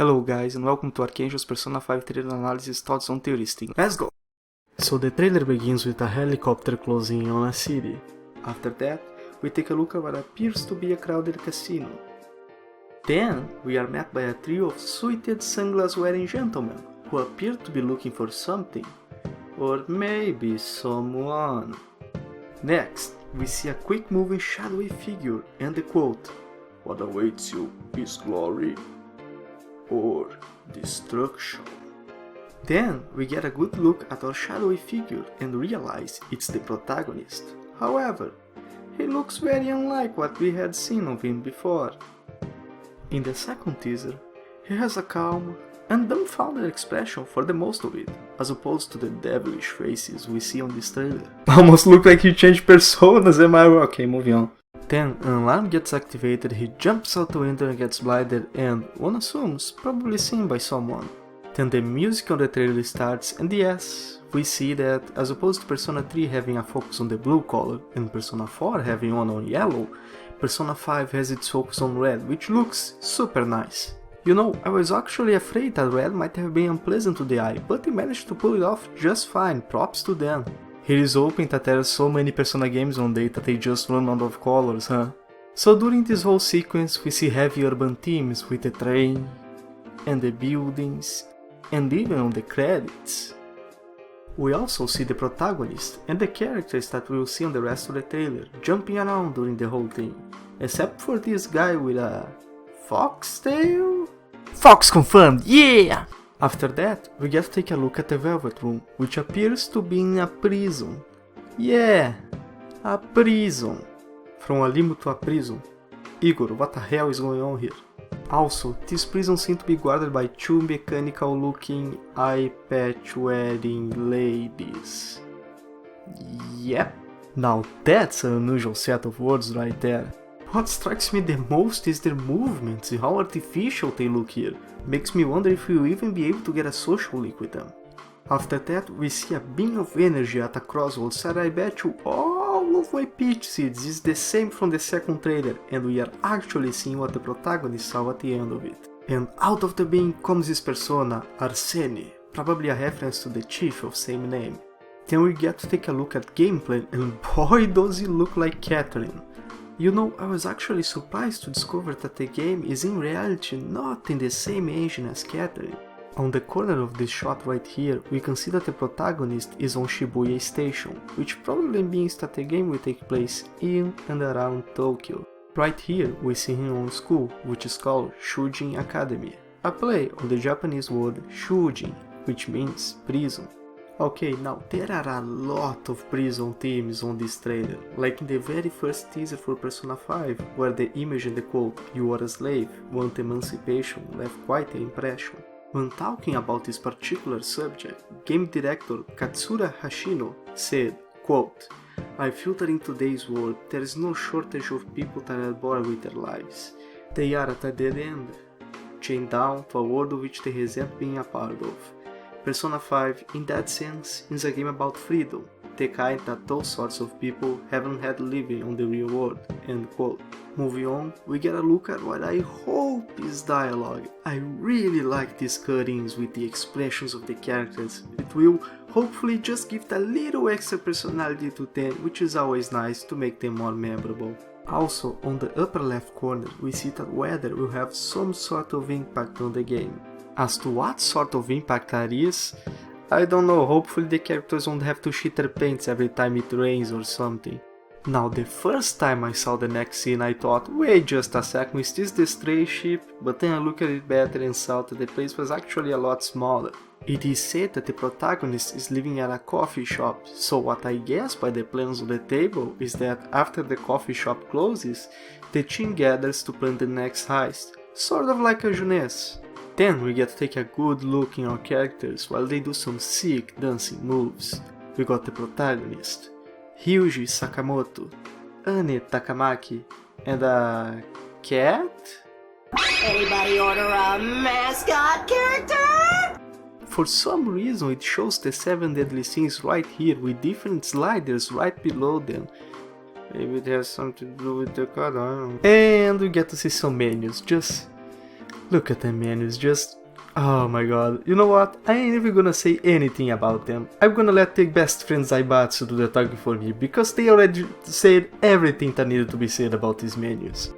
Hello guys and welcome to Archangel's Persona 5 trailer analysis thoughts on theoristic. Let's go! So the trailer begins with a helicopter closing in on a city. After that, we take a look at what appears to be a crowded casino. Then, we are met by a trio of suited sunglass-wearing gentlemen who appear to be looking for something. Or maybe someone. Next, we see a quick-moving shadowy figure and the quote, "What awaits you is glory or destruction." Then we get a good look at our shadowy figure and realize it's the protagonist. However, he looks very unlike what we had seen of him before. In the second teaser, he has a calm and dumbfounded expression for the most of it, as opposed to the devilish faces we see on this trailer. Almost look like he changed personas, am I wrong? Okay, moving on. Then an alarm gets activated, he jumps out the window and gets blinded and, one assumes, probably seen by someone. Then the music on the trailer starts and yes, we see that as opposed to Persona 3 having a focus on the blue color and Persona 4 having one on yellow, Persona 5 has its focus on red, which looks super nice. You know, I was actually afraid that red might have been unpleasant to the eye, but they managed to pull it off just fine, props to them. It is hoping that there are so many Persona games on day that they just run out of colors, huh? So during this whole sequence we see heavy urban themes with the train, and the buildings, and even on the credits. We also see the protagonist and the characters that we will see on the rest of the trailer jumping around during the whole thing, except for this guy with a foxtail? Fox confirmed, yeah! After that, we get to take a look at the Velvet Room, which appears to be in a prison. Yeah, a prison. From a limbo to a prison. Igor, what the hell is going on here? Also, this prison seems to be guarded by two mechanical looking eye patch wearing ladies. Yep. Now that's an unusual set of words right there. What strikes me the most is their movements and how artificial they look here. Makes me wonder if we will even be able to get a social link with them. After that, we see a beam of energy at a crossroads that I bet you all of my peach seeds is the same from the second trailer, and we are actually seeing what the protagonist saw at the end of it. And out of the beam comes his persona, Arsene, probably a reference to the chief of same name. Then we get to take a look at gameplay, and boy does he look like Catherine. You know, I was actually surprised to discover that the game is in reality not in the same engine as Catherine. On the corner of this shot right here, we can see that the protagonist is on Shibuya Station, which probably means that the game will take place in and around Tokyo. Right here, we see him on school, which is called Shujin Academy, a play on the Japanese word Shujin, which means prison. Okay, now there are a lot of prison themes on this trailer, like in the very first teaser for Persona 5, where the image and the quote, "You are a slave, want emancipation" left quite an impression. When talking about this particular subject, game director Katsura Hashino said, quote, "I feel that in today's world there is no shortage of people that are bored with their lives. They are at a dead end, chained down to a world of which they resent being a part of. Persona 5, in that sense, is a game about freedom, the kind that those sorts of people haven't had living on the real world." End quote. Moving on, we get a look at what I hope is dialogue. I really like these cuttings with the expressions of the characters. It will hopefully just give a little extra personality to them, which is always nice to make them more memorable. Also, on the upper left corner, we see that weather will have some sort of impact on the game. As to what sort of impact that is, I don't know, hopefully the characters won't have to shit their pants every time it rains or something. Now the first time I saw the next scene I thought, wait just a second, is this the stray ship? But then I looked at it better and saw that the place was actually a lot smaller. It is said that the protagonist is living at a coffee shop, so what I guess by the plans on the table is that after the coffee shop closes, the team gathers to plan the next heist, sort of like a jeunesse. Then we get to take a good look in our characters while they do some sick dancing moves. We got the protagonist, Ryuji Sakamoto, Ane Takamaki, and a cat? Anybody order a mascot character? For some reason it shows the 7 deadly sins right here with different sliders right below them. Maybe it has something to do with the card, I don't know. And we get to see some menus, just Look at the menus, just... Oh my god, you know what? I ain't even gonna say anything about them. I'm gonna let the best friends Zaibatsu do the talking for me, because they already said everything that needed to be said about these menus.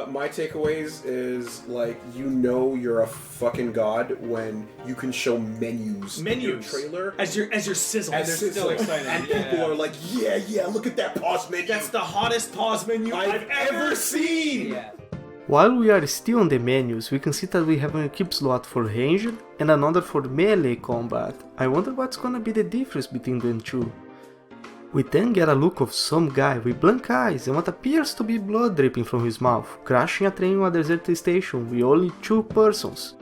My takeaways is, like, you know you're a fucking god when you can show menus in your trailer. As your sizzle. And they're still excited. And people are like, yeah, look at that pause menu. That's the hottest pause menu I've ever seen! Yeah. While we are still on the menus, we can see that we have an equip slot for ranged and another for melee combat. I wonder what's gonna be the difference between the two. We then get a look of some guy with blank eyes and what appears to be blood dripping from his mouth, crashing a train on a deserted station with only 2 persons.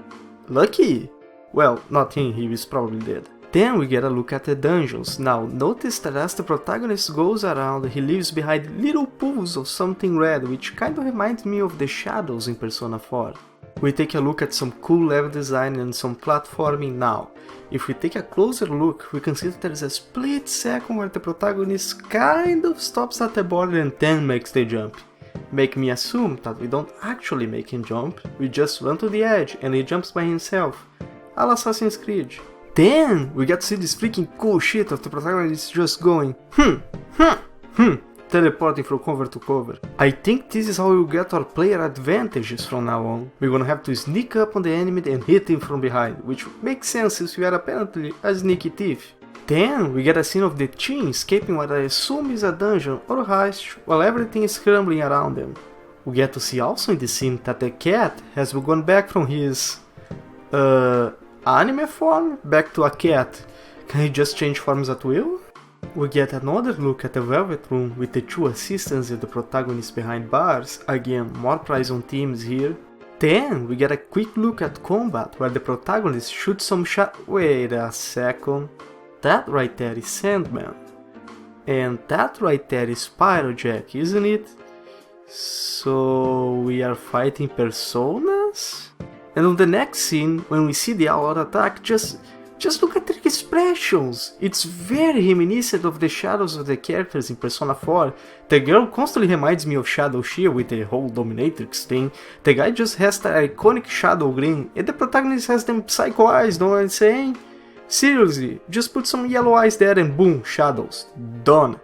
Lucky? Well, not him, he is probably dead. Then we get a look at the dungeons. Now, notice that as the protagonist goes around, he leaves behind little pools of something red, which kind of reminds me of the shadows in Persona 4. We take a look at some cool level design and some platforming now. If we take a closer look, we can see that there is a split second where the protagonist kind of stops at the border and then makes the jump. Make me assume that we don't actually make him jump, we just run to the edge and he jumps by himself, a la Assassin's Creed. Then we get to see this freaking cool shit of the protagonist just going teleporting from cover to cover. I think this is how we'll get our player advantages from now on. We're gonna have to sneak up on the enemy and hit him from behind, which makes sense since we are apparently a sneaky thief. Then we get a scene of the Chie escaping what I assume is a dungeon or a heist while everything is crumbling around them. We get to see also in the scene that the cat has gone back from his anime form back to a cat. Can he just change forms at will? We get another look at the Velvet Room with the 2 assistants and the protagonist behind bars. Again, more prize on teams here. Then we get a quick look at combat where the protagonist shoots some shot. Wait a second. That right there is Sandman. And that right there is Pyrojack, isn't it? So we are fighting personas? And on the next scene, when we see the all-out attack, just look at the expressions. It's very reminiscent of the shadows of the characters in Persona 4. The girl constantly reminds me of Shadow Chie with the whole dominatrix thing. The guy just has that iconic shadow grin, and the protagonist has them psycho eyes, know what I'm saying? Seriously, just put some yellow eyes there and boom, shadows. Done.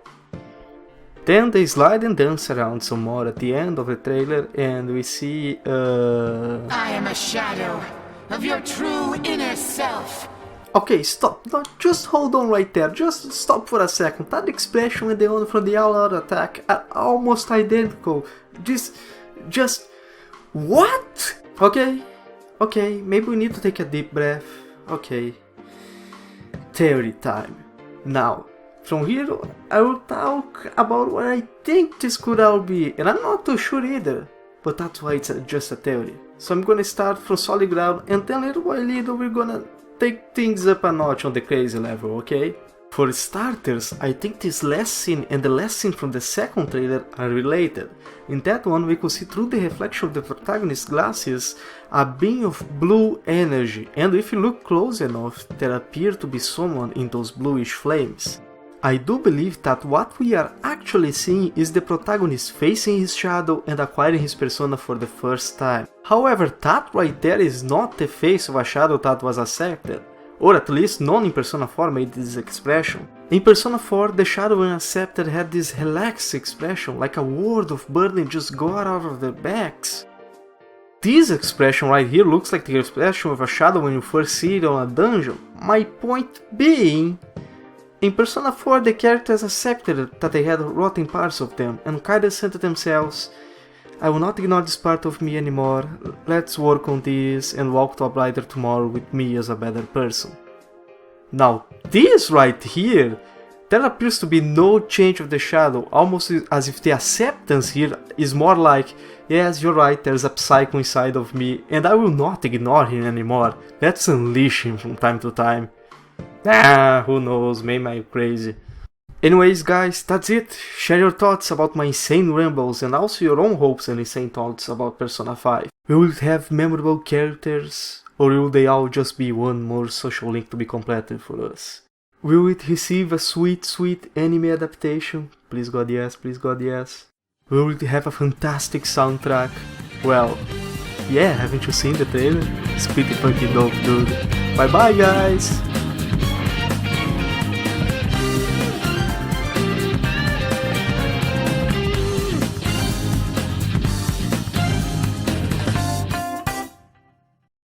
Then they slide and dance around some more at the end of the trailer, and we see I am a shadow of your true inner self. Okay, stop. No, just hold on right there. Just stop for a second. That expression and the one from the all-out attack are almost identical. Just... What? Okay, maybe we need to take a deep breath. Okay. Theory time. Now, from here, I will talk about what I think this could all be. And I'm not too sure either. But that's why it's just a theory. So I'm gonna start from solid ground, and then little by little we're gonna take things up a notch on the crazy level, okay? For starters, I think this last scene and the last scene from the second trailer are related. In that one, we could see through the reflection of the protagonist's glasses a beam of blue energy, and if you look close enough, there appear to be someone in those bluish flames. I do believe that what we are actually seeing is the protagonist facing his shadow and acquiring his persona for the first time. However, that right there is not the face of a shadow that was accepted, or at least none in Persona 4 made this expression. In Persona 4, the shadow when accepted had this relaxed expression, like a world of burden just got out of their backs. This expression right here looks like the expression of a shadow when you first see it on a dungeon. My point being, in Persona 4 the characters accepted that they had rotten parts of them and kinda said to themselves, I will not ignore this part of me anymore, let's work on this and walk to a brighter tomorrow with me as a better person. Now this right here, there appears to be no change of the shadow, almost as if the acceptance here is more like, yes, you're right, there's a psycho inside of me and I will not ignore him anymore, let's unleash him from time to time. Who knows, maybe I'm crazy. Anyways guys, that's it. Share your thoughts about my insane rambles and also your own hopes and insane thoughts about Persona 5. Will it have memorable characters? Or will they all just be one more social link to be completed for us? Will it receive a sweet anime adaptation? Please God yes, please God yes. Will it have a fantastic soundtrack? Well, yeah, haven't you seen the trailer? It's pretty fucking dope, dude. Bye bye, guys!